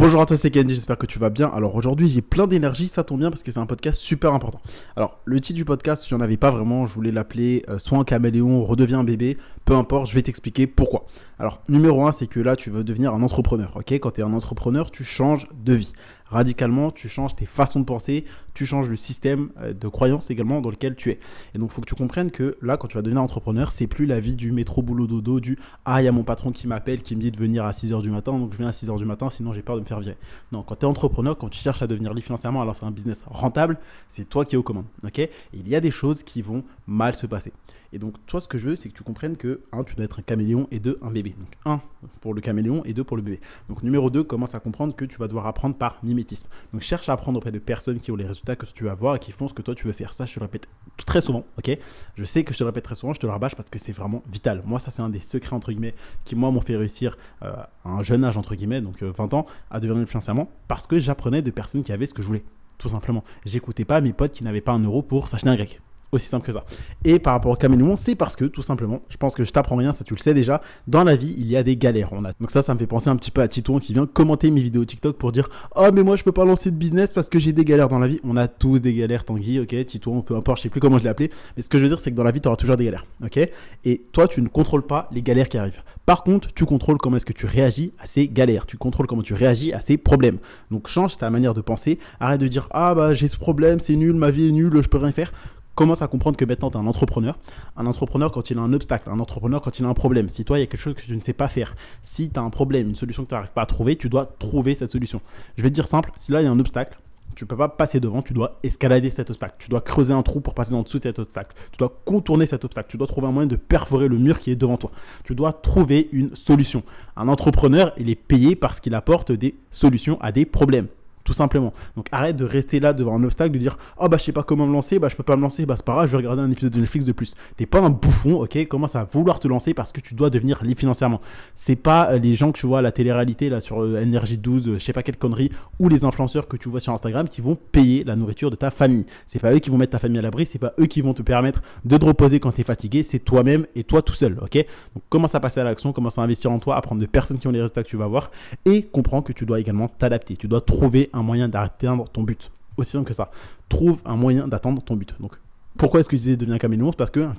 Bonjour à toi, c'est Kenji, j'espère que tu vas bien. Alors aujourd'hui, j'ai plein d'énergie, ça tombe bien parce que c'est un podcast super important. Alors, le titre du podcast, il n'y en avait pas vraiment, je voulais l'appeler Sois un caméléon, redeviens un bébé, peu importe, je vais t'expliquer pourquoi. Alors, numéro 1, c'est que là, tu veux devenir un entrepreneur, ok? Quand tu es un entrepreneur, tu changes de vie. Radicalement, tu changes tes façons de penser, tu changes le système de croyance également dans lequel tu es. Et donc, il faut que tu comprennes que là, quand tu vas devenir entrepreneur, c'est plus la vie du métro boulot dodo, du « Ah, il y a mon patron qui m'appelle, qui me dit de venir à 6h du matin, donc je viens à 6h du matin, sinon j'ai peur de me faire virer. » Non, quand tu es entrepreneur, quand tu cherches à devenir libre financièrement, alors c'est un business rentable, c'est toi qui es aux commandes, ok? Et il y a des choses qui vont mal se passer. Et donc, toi, ce que je veux, c'est que tu comprennes que, 1, tu dois être un caméléon et 2, un bébé. Donc, 1 pour le caméléon et 2 pour le bébé. Donc, numéro 2, commence à comprendre que tu vas devoir apprendre par mimétisme. Donc, cherche à apprendre auprès de personnes qui ont les résultats que tu vas avoir et qui font ce que toi, tu veux faire. Ça, je te le répète très souvent, ok? Je sais que je te le répète très souvent, je te le rabâche parce que c'est vraiment vital. Moi, ça, c'est un des secrets, entre guillemets, qui, moi, m'ont fait réussir à un jeune âge, entre guillemets, donc 20 ans, à devenir libre financièrement parce que j'apprenais de personnes qui avaient ce que je voulais, tout simplement. J'écoutais pas mes potes qui n'avaient pas un euro pour s'acheter un grec. Aussi simple que ça. Et par rapport au caméléon, c'est parce que, tout simplement, je pense que je t'apprends rien, ça tu le sais déjà, dans la vie, il y a des galères. Donc ça me fait penser un petit peu à Titouan qui vient commenter mes vidéos TikTok pour dire « Oh, mais moi, je peux pas lancer de business parce que j'ai des galères dans la vie. » On a tous des galères, Tanguy, ok? Titouan, peu importe, je sais plus comment je l'ai appelé. Mais ce que je veux dire, c'est que dans la vie, tu auras toujours des galères, ok? Et toi, tu ne contrôles pas les galères qui arrivent. Par contre, tu contrôles comment est-ce que tu réagis à ces galères. Tu contrôles comment tu réagis à ces problèmes. Donc, change ta manière de penser. Arrête de dire « Ah, bah, j'ai ce problème, c'est nul, ma vie est nulle, je peux rien faire. » Commence à comprendre que maintenant, tu es un entrepreneur. Un entrepreneur quand il a un obstacle, un entrepreneur quand il a un problème. Si toi, il y a quelque chose que tu ne sais pas faire, si tu as un problème, une solution que tu n'arrives pas à trouver, tu dois trouver cette solution. Je vais te dire simple, si là, il y a un obstacle, tu ne peux pas passer devant, tu dois escalader cet obstacle. Tu dois creuser un trou pour passer en dessous de cet obstacle. Tu dois contourner cet obstacle. Tu dois trouver un moyen de perforer le mur qui est devant toi. Tu dois trouver une solution. Un entrepreneur, il est payé parce qu'il apporte des solutions à des problèmes. Tout simplement. Donc arrête de rester là devant un obstacle, de dire « Oh bah je sais pas comment me lancer, bah je peux pas me lancer, bah c'est pas grave, je vais regarder un épisode de Netflix de plus. » T'es pas un bouffon, ok? Commence à vouloir te lancer parce que tu dois devenir libre financièrement. C'est pas les gens que tu vois à la télé-réalité là sur NRJ12, je sais pas quelle connerie, ou les influenceurs que tu vois sur Instagram qui vont payer la nourriture de ta famille. C'est pas eux qui vont mettre ta famille à l'abri, c'est pas eux qui vont te permettre de te reposer quand t'es fatigué, c'est toi-même et toi tout seul, ok? Donc commence à passer à l'action, commence à investir en toi, apprendre de personnes qui ont les résultats que tu vas avoir et comprends que tu dois également t'adapter. Tu dois trouver un moyen d'atteindre ton but. Aussi simple que ça. Trouve un moyen d'atteindre ton but. Donc, pourquoi est-ce que je disais devenir un caméléon? C'est parce qu'un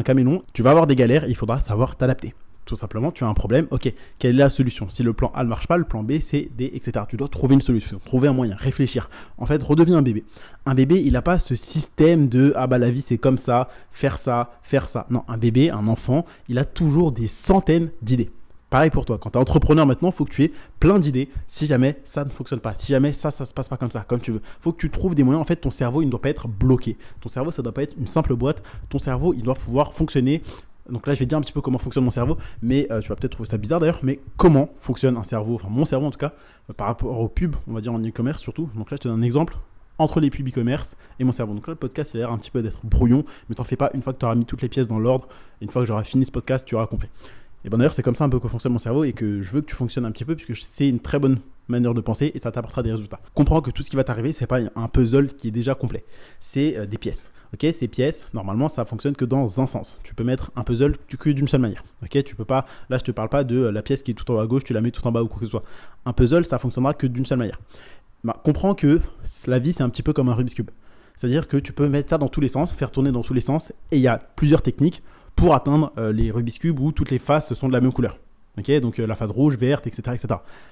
caméléon, tu vas avoir des galères et il faudra savoir t'adapter. Tout simplement, tu as un problème, ok, quelle est la solution? Si le plan A ne marche pas, le plan B, C, D, etc. Tu dois trouver une solution, trouver un moyen, réfléchir. En fait, redeviens un bébé. Un bébé, il n'a pas ce système de « Ah bah la vie c'est comme ça, faire ça, faire ça ». Non, un bébé, un enfant, il a toujours des centaines d'idées. Pareil pour toi, quand tu es entrepreneur maintenant, il faut que tu aies plein d'idées si jamais ça ne fonctionne pas, si jamais ça se passe pas comme ça, comme tu veux. Il faut que tu trouves des moyens. En fait, ton cerveau, il ne doit pas être bloqué. Ton cerveau, ça ne doit pas être une simple boîte. Ton cerveau, il doit pouvoir fonctionner. Donc là, je vais te dire un petit peu comment fonctionne mon cerveau, mais tu vas peut-être trouver ça bizarre d'ailleurs, mais comment fonctionne un cerveau, enfin mon cerveau en tout cas, par rapport aux pubs, on va dire en e-commerce surtout. Donc là, je te donne un exemple entre les pubs e-commerce et mon cerveau. Donc là, le podcast, il a l'air un petit peu d'être brouillon, mais t'en fais pas, une fois que tu auras mis toutes les pièces dans l'ordre, une fois que j'aurai fini ce podcast, tu auras compris. Et bien d'ailleurs, c'est comme ça un peu que fonctionne mon cerveau et que je veux que tu fonctionnes un petit peu puisque c'est une très bonne manière de penser et ça t'apportera des résultats. Comprends que tout ce qui va t'arriver, c'est pas un puzzle qui est déjà complet. C'est des pièces. Ok, ces pièces, normalement, ça fonctionne que dans un sens. Tu peux mettre un puzzle que d'une seule manière. Ok, tu peux pas. Là, je te parle pas de la pièce qui est tout en haut à gauche, tu la mets tout en bas ou quoi que ce soit. Un puzzle, ça fonctionnera que d'une seule manière. Bah, comprends que la vie, c'est un petit peu comme un Rubik's Cube. C'est-à-dire que tu peux mettre ça dans tous les sens, faire tourner dans tous les sens et il y a plusieurs techniques pour atteindre les Rubik's Cube où toutes les faces sont de la même couleur. Ok, donc la phase rouge, verte, etc. etc.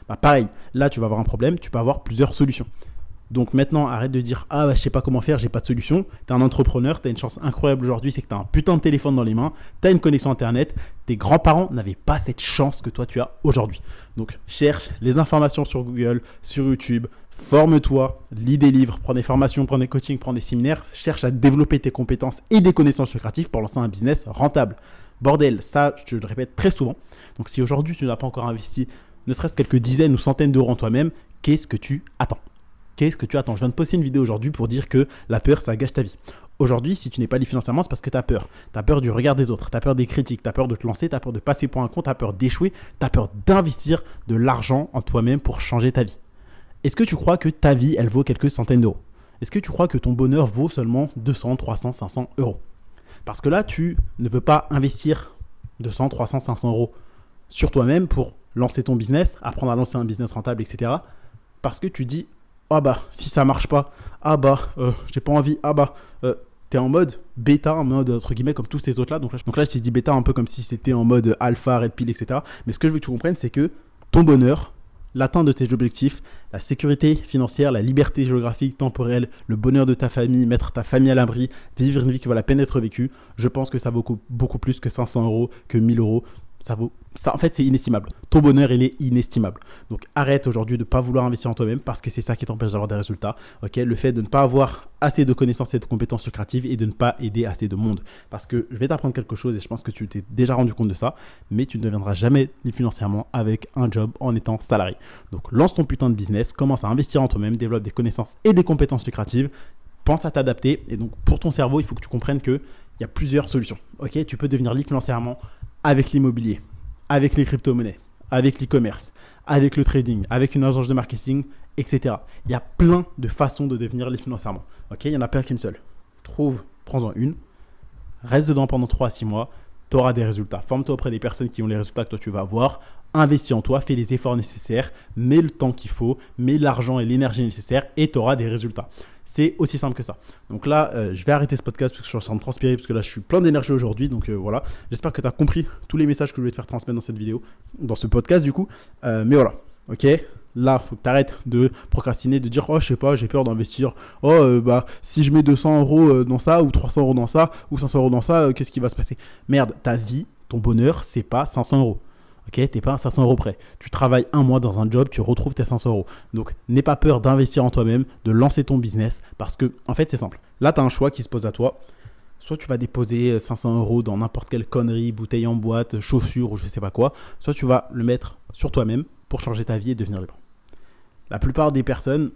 Bah, pareil, là tu vas avoir un problème, tu peux avoir plusieurs solutions. Donc maintenant, arrête de dire « Ah, bah, je sais pas comment faire, j'ai pas de solution ». Tu es un entrepreneur, tu as une chance incroyable aujourd'hui, c'est que tu as un putain de téléphone dans les mains, tu as une connexion Internet. Tes grands-parents n'avaient pas cette chance que toi tu as aujourd'hui. Donc cherche les informations sur Google, sur YouTube, forme-toi, lis des livres, prends des formations, prends des coachings, prends des séminaires, cherche à développer tes compétences et des connaissances lucratives pour lancer un business rentable. Bordel, ça, je te le répète très souvent. Donc si aujourd'hui tu n'as pas encore investi ne serait-ce quelques dizaines ou centaines d'euros en toi-même, qu'est-ce que tu attends? Qu'est-ce que tu attends? Je viens de poster une vidéo aujourd'hui pour dire que la peur, ça gâche ta vie. Aujourd'hui, si tu n'es pas libre financièrement, c'est parce que tu as peur. Tu as peur du regard des autres, tu as peur des critiques, tu as peur de te lancer, tu as peur de passer pour un con, tu as peur d'échouer, tu as peur d'investir de l'argent en toi-même pour changer ta vie. Est-ce que tu crois que ta vie, elle vaut quelques centaines d'euros? Est-ce que tu crois que ton bonheur vaut seulement 200, 300, 500 euros? Parce que là, tu ne veux pas investir 200, 300, 500 euros sur toi-même pour lancer ton business, apprendre à lancer un business rentable, etc. parce que tu dis ah bah si ça marche pas, ah bah j'ai pas envie, ah bah t'es en mode bêta, en mode entre guillemets comme tous ces autres là. Donc là je t'ai dit bêta un peu comme si c'était en mode alpha, red pill, etc. Mais ce que je veux que tu comprennes, c'est que ton bonheur, l'atteinte de tes objectifs, la sécurité financière, la liberté géographique, temporelle, le bonheur de ta famille, mettre ta famille à l'abri, vivre une vie qui vaut la peine d'être vécue, je pense que ça vaut beaucoup plus que 500 euros, que 1000 euros. Ça, en fait, c'est inestimable. Ton bonheur, il est inestimable. Donc, arrête aujourd'hui de ne pas vouloir investir en toi-même parce que c'est ça qui t'empêche d'avoir des résultats. Okay, le fait de ne pas avoir assez de connaissances et de compétences lucratives et de ne pas aider assez de monde. Parce que je vais t'apprendre quelque chose et je pense que tu t'es déjà rendu compte de ça, mais tu ne deviendras jamais libre financièrement avec un job en étant salarié. Donc, lance ton putain de business, commence à investir en toi-même, développe des connaissances et des compétences lucratives. Pense à t'adapter. Et donc, pour ton cerveau, il faut que tu comprennes qu'il y a plusieurs solutions. Okay, tu peux devenir libre financièrement avec l'immobilier, avec les crypto-monnaies, avec l'e-commerce, avec le trading, avec une agence de marketing, etc. Il y a plein de façons de devenir libre financièrement. Okay, il n'y en a pas qu'une seule. Prends-en une, reste dedans pendant 3 à 6 mois, tu auras des résultats. Forme-toi auprès des personnes qui ont les résultats que toi tu vas avoir. Investis en toi, fais les efforts nécessaires, mets le temps qu'il faut, mets l'argent et l'énergie nécessaires et tu auras des résultats. C'est aussi simple que ça. Donc là, je vais arrêter ce podcast parce que je suis en train de transpirer parce que là, je suis plein d'énergie aujourd'hui. Donc voilà, j'espère que tu as compris tous les messages que je voulais te faire transmettre dans cette vidéo, dans ce podcast du coup. Mais voilà, ok. Là, il faut que tu arrêtes de procrastiner, de dire « Oh, je sais pas, j'ai peur d'investir. Oh, bah, si je mets 200 euros dans ça, ou 300 euros dans ça, ou 500 euros dans ça, qu'est-ce qui va se passer ?» Merde, ta vie, ton bonheur, c'est pas 500 euros. Ok, t'es pas à 500 euros près. Tu travailles un mois dans un job, tu retrouves tes 500 euros. Donc, n'aie pas peur d'investir en toi-même, de lancer ton business, parce que, en fait, c'est simple. Là, tu as un choix qui se pose à toi. Soit tu vas déposer 500 euros dans n'importe quelle connerie, bouteille en boîte, chaussures ou je sais pas quoi. Soit tu vas le mettre sur toi-même pour changer ta vie et devenir libre. La plupart des personnes,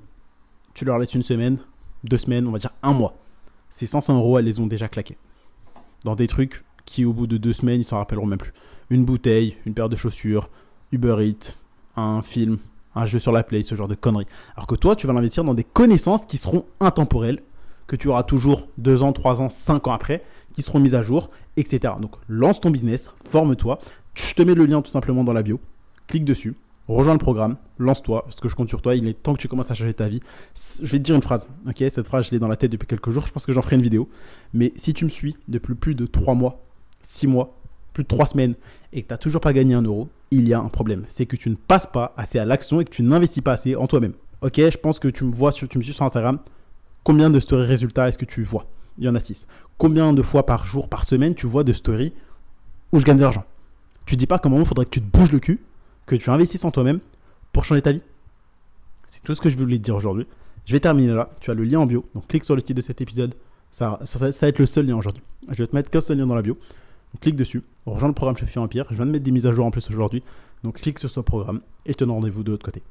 tu leur laisses une semaine, 2 semaines, on va dire 1 mois. Ces 500 euros, elles les ont déjà claqués. Dans des trucs qui, au bout de 2 semaines, ils s'en rappelleront même plus. Une bouteille, une paire de chaussures, Uber Eats, un film, un jeu sur la Play, ce genre de conneries. Alors que toi, tu vas l'investir dans des connaissances qui seront intemporelles, que tu auras toujours 2 ans, 3 ans, 5 ans après, qui seront mises à jour, etc. Donc, lance ton business, forme-toi. Je te mets le lien tout simplement dans la bio. Clique dessus. Rejoins le programme, lance-toi, parce que je compte sur toi, il est temps que tu commences à changer ta vie. Je vais te dire une phrase, ok? Cette phrase, je l'ai dans la tête depuis quelques jours, je pense que j'en ferai une vidéo. Mais si tu me suis depuis plus de 3 mois, 6 mois, plus de 3 semaines, et que tu n'as toujours pas gagné 1 euro, il y a un problème. C'est que tu ne passes pas assez à l'action et que tu n'investis pas assez en toi-même. Ok, je pense que tu me suis sur Instagram. Combien de stories résultats est-ce que tu vois? Il y en a 6. Combien de fois par jour, par semaine, tu vois de stories où je gagne de l'argent? Tu ne dis pas comment il faudrait que tu te bouges le cul, que tu investisses en toi-même pour changer ta vie. C'est tout ce que je voulais te dire aujourd'hui. Je vais terminer là. Tu as le lien en bio. Donc, clique sur le titre de cet épisode. Ça va être le seul lien aujourd'hui. Je vais te mettre qu'un seul lien dans la bio. Donc, clique dessus. Rejoins le programme Shopify Empire. Je viens de mettre des mises à jour en plus aujourd'hui. Donc, clique sur ce programme et je te donne rendez-vous de l'autre côté.